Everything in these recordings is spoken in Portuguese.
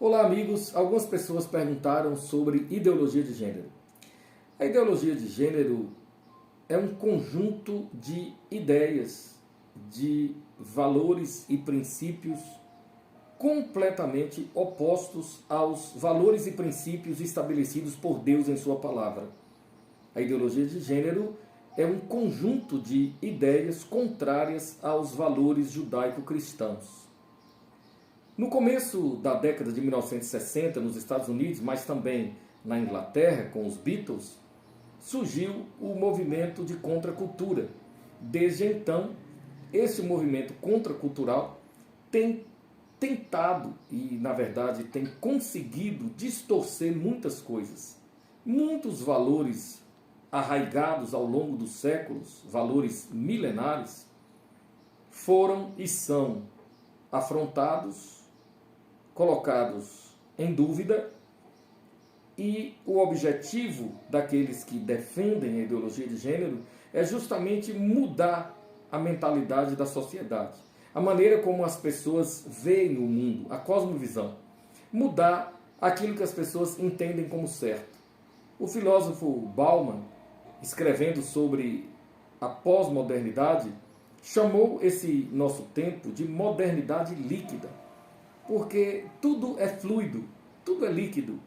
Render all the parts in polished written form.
Olá, amigos. Algumas pessoas perguntaram sobre ideologia de gênero. A ideologia de gênero é um conjunto de ideias, de valores e princípios completamente opostos aos valores e princípios estabelecidos por Deus em sua palavra. A ideologia de gênero é um conjunto de ideias contrárias aos valores judaico-cristãos. No começo da década de 1960, nos Estados Unidos, mas também na Inglaterra, com os Beatles, surgiu o movimento de contracultura. Desde então, esse movimento contracultural tem tentado e, na verdade, tem conseguido distorcer muitas coisas. Muitos valores arraigados ao longo dos séculos, valores milenares, foram e são afrontados, colocados em dúvida, e o objetivo daqueles que defendem a ideologia de gênero é justamente mudar a mentalidade da sociedade, a maneira como as pessoas veem o mundo, a cosmovisão, mudar aquilo que as pessoas entendem como certo. O filósofo Bauman, escrevendo sobre a pós-modernidade, chamou esse nosso tempo de modernidade líquida, porque tudo é fluido, tudo é líquido.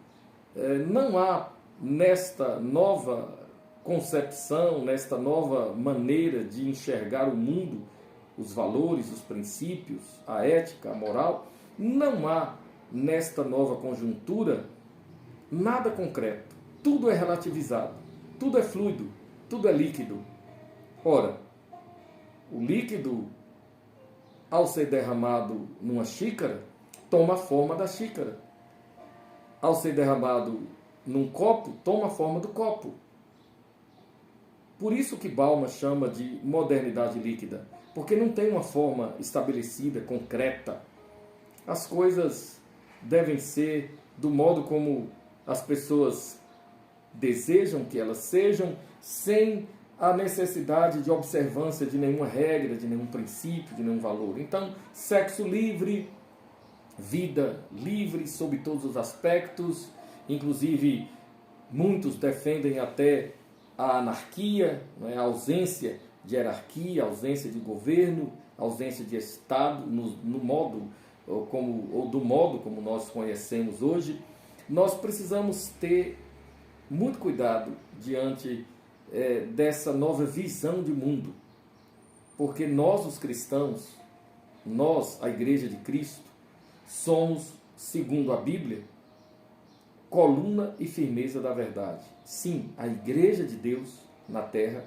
Não há nesta nova concepção, nesta nova maneira de enxergar o mundo, os valores, os princípios, a ética, a moral, não há nesta nova conjuntura nada concreto. Tudo é relativizado, tudo é fluido, tudo é líquido. Ora, o líquido, ao ser derramado numa xícara, toma a forma da xícara. Ao ser derramado num copo, toma a forma do copo. Por isso que Bauman chama de modernidade líquida, porque não tem uma forma estabelecida, concreta. As coisas devem ser do modo como as pessoas desejam que elas sejam, sem a necessidade de observância de nenhuma regra, de nenhum princípio, de nenhum valor. Então, sexo livre, vida livre sob todos os aspectos, inclusive muitos defendem até a anarquia, a ausência de hierarquia, a ausência de governo, a ausência de Estado, no modo ou do modo como nós conhecemos hoje. Nós precisamos ter muito cuidado diante dessa nova visão de mundo, porque nós, os cristãos, nós, a Igreja de Cristo, somos, segundo a Bíblia, coluna e firmeza da verdade. Sim, a Igreja de Deus na terra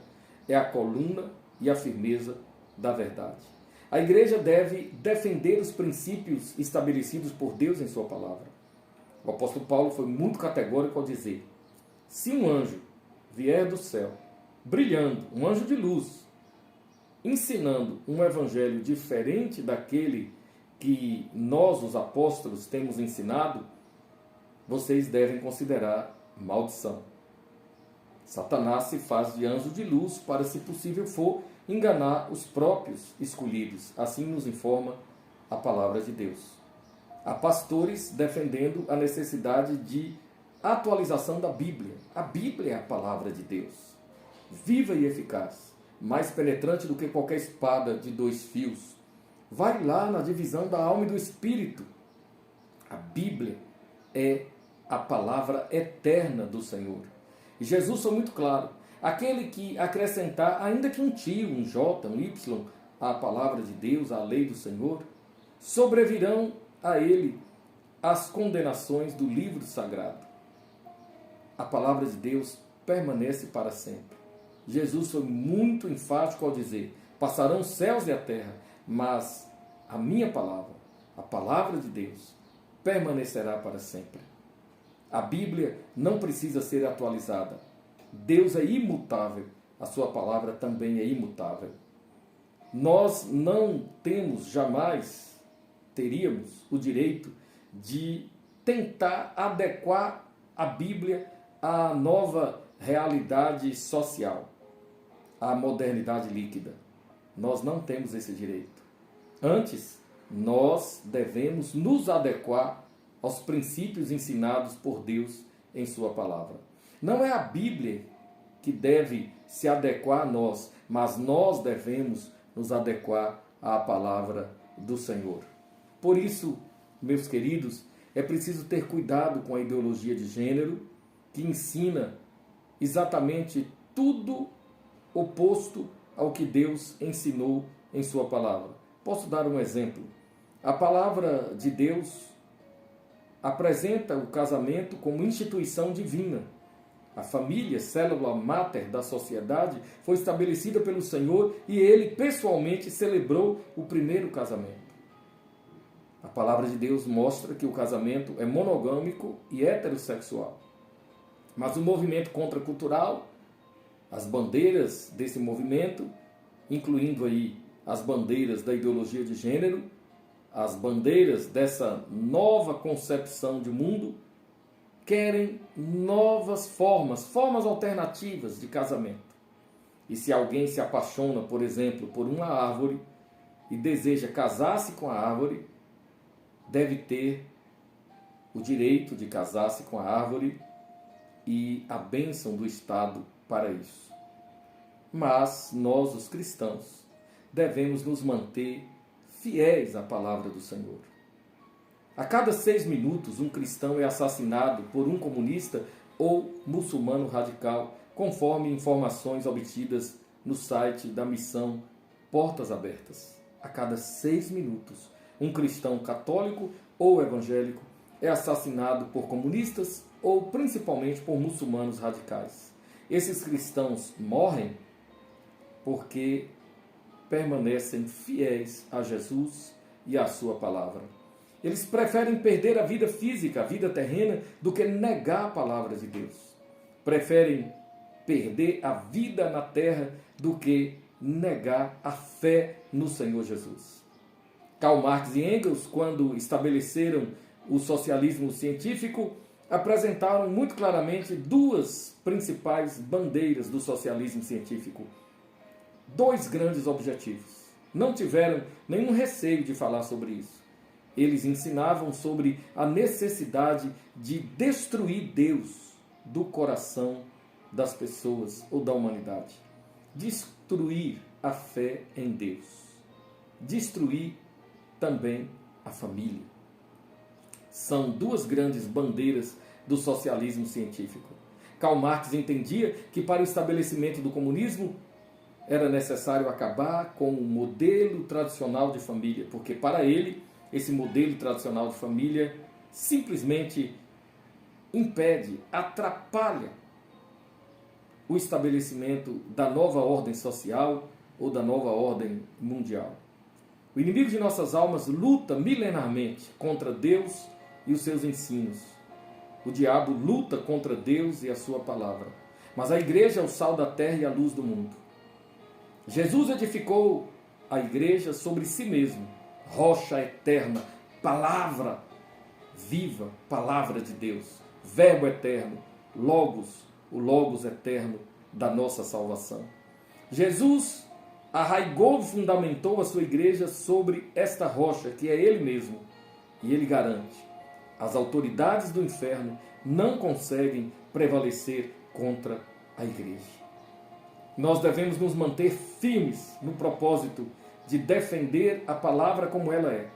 é a coluna e a firmeza da verdade. A Igreja deve defender os princípios estabelecidos por Deus em sua palavra. O apóstolo Paulo foi muito categórico ao dizer: se um anjo vier do céu, brilhando, um anjo de luz, ensinando um evangelho diferente daquele que nós, os apóstolos, temos ensinado, vocês devem considerar maldição. Satanás se faz de anjo de luz para, se possível for, enganar os próprios escolhidos. Assim nos informa a palavra de Deus. Há pastores defendendo a necessidade de atualização da Bíblia. A Bíblia é a palavra de Deus, viva e eficaz, mais penetrante do que qualquer espada de 2 fios. Vai lá na divisão da alma e do espírito. A Bíblia é a palavra eterna do Senhor. E Jesus foi muito claro: aquele que acrescentar, ainda que um tio, um J, um Y, à palavra de Deus, à lei do Senhor, sobrevirão a ele as condenações do livro sagrado. A palavra de Deus permanece para sempre. Jesus foi muito enfático ao dizer: passarão os céus e a terra, mas a minha palavra, a palavra de Deus, permanecerá para sempre. A Bíblia não precisa ser atualizada. Deus é imutável, a sua palavra também é imutável. Nós não temos, jamais teríamos o direito de tentar adequar a Bíblia à nova realidade social, à modernidade líquida. Nós não temos esse direito. Antes, nós devemos nos adequar aos princípios ensinados por Deus em sua palavra. Não é a Bíblia que deve se adequar a nós, mas nós devemos nos adequar à palavra do Senhor. Por isso, meus queridos, é preciso ter cuidado com a ideologia de gênero, que ensina exatamente tudo oposto ao que Deus ensinou em sua palavra. Posso dar um exemplo? A palavra de Deus apresenta o casamento como instituição divina. A família, célula máter da sociedade, foi estabelecida pelo Senhor e ele pessoalmente celebrou o primeiro casamento. A palavra de Deus mostra que o casamento é monogâmico e heterossexual. Mas o movimento contracultural, as bandeiras desse movimento, incluindo aí as bandeiras da ideologia de gênero, as bandeiras dessa nova concepção de mundo, querem novas formas alternativas de casamento. E se alguém se apaixona, por exemplo, por uma árvore e deseja casar-se com a árvore, deve ter o direito de casar-se com a árvore e a bênção do Estado para isso. Mas nós, os cristãos, devemos nos manter fiéis à palavra do Senhor. A cada 6 minutos, um cristão é assassinado por um comunista ou muçulmano radical, conforme informações obtidas no site da missão Portas Abertas. A cada 6 minutos, um cristão católico ou evangélico é assassinado por comunistas ou principalmente por muçulmanos radicais. Esses cristãos morrem porque permanecem fiéis a Jesus e à sua palavra. Eles preferem perder a vida física, a vida terrena, do que negar a palavra de Deus. Preferem perder a vida na terra do que negar a fé no Senhor Jesus. Karl Marx e Engels, quando estabeleceram o socialismo científico, apresentaram muito claramente 2 principais bandeiras do socialismo científico. 2 grandes objetivos. Não tiveram nenhum receio de falar sobre isso. Eles ensinavam sobre a necessidade de destruir Deus do coração das pessoas ou da humanidade. Destruir a fé em Deus. Destruir também a família. São 2 grandes bandeiras do socialismo científico. Karl Marx entendia que para o estabelecimento do comunismo era necessário acabar com o modelo tradicional de família, porque para ele esse modelo tradicional de família simplesmente impede, atrapalha o estabelecimento da nova ordem social ou da nova ordem mundial. O inimigo de nossas almas luta milenarmente contra Deus e os seus ensinos. O diabo luta contra Deus e a sua palavra. Mas a igreja é o sal da terra e a luz do mundo. Jesus edificou a igreja sobre si mesmo, rocha eterna, palavra viva, palavra de Deus, verbo eterno, logos, o logos eterno da nossa salvação. Jesus arraigou e fundamentou a sua igreja sobre esta rocha, que é Ele mesmo. E Ele garante: as autoridades do inferno não conseguem prevalecer contra a igreja. Nós devemos nos manter firmes no propósito de defender a palavra como ela é,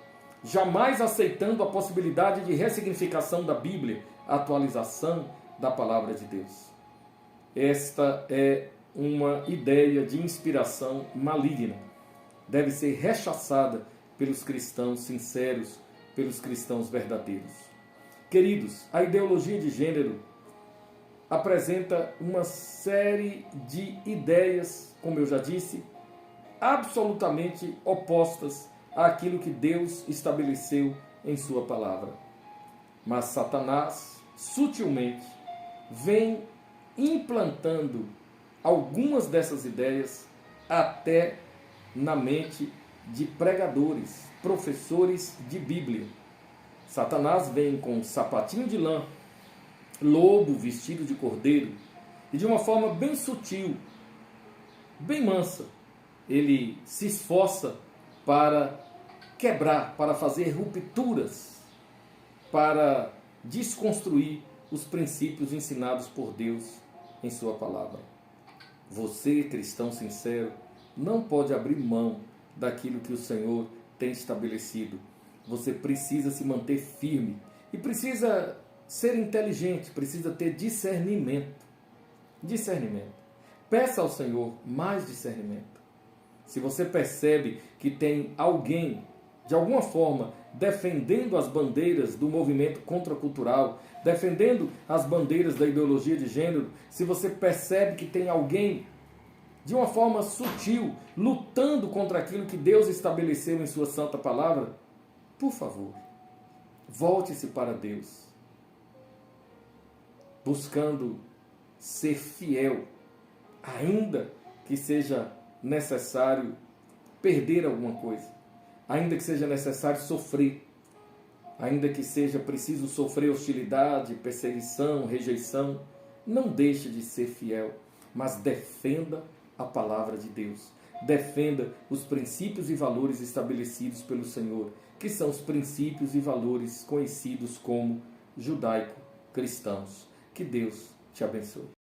jamais aceitando a possibilidade de ressignificação da Bíblia, a atualização da palavra de Deus. Esta é uma ideia de inspiração maligna. Deve ser rechaçada pelos cristãos sinceros, pelos cristãos verdadeiros. Queridos, a ideologia de gênero apresenta uma série de ideias, como eu já disse, absolutamente opostas àquilo que Deus estabeleceu em sua palavra. Mas Satanás, sutilmente, vem implantando algumas dessas ideias até na mente de pregadores, professores de Bíblia. Satanás vem com um sapatinho de lã, lobo vestido de cordeiro, e de uma forma bem sutil, bem mansa, ele se esforça para quebrar, para fazer rupturas para desconstruir os princípios ensinados por Deus em sua palavra. Você, cristão sincero, não pode abrir mão daquilo que o Senhor tem estabelecido. Você precisa se manter firme e precisa ser inteligente, precisa ter discernimento. Discernimento. Peça ao Senhor mais discernimento. Se você percebe que tem alguém, de alguma forma, defendendo as bandeiras do movimento contracultural, defendendo as bandeiras da ideologia de gênero, se você percebe que tem alguém, de uma forma sutil, lutando contra aquilo que Deus estabeleceu em sua santa palavra, por favor, volte-se para Deus, buscando ser fiel, ainda que seja necessário perder alguma coisa, ainda que seja necessário sofrer, ainda que seja preciso sofrer hostilidade, perseguição, rejeição, não deixe de ser fiel, mas defenda a palavra de Deus. Defenda os princípios e valores estabelecidos pelo Senhor, que são os princípios e valores conhecidos como judaico-cristãos. Que Deus te abençoe.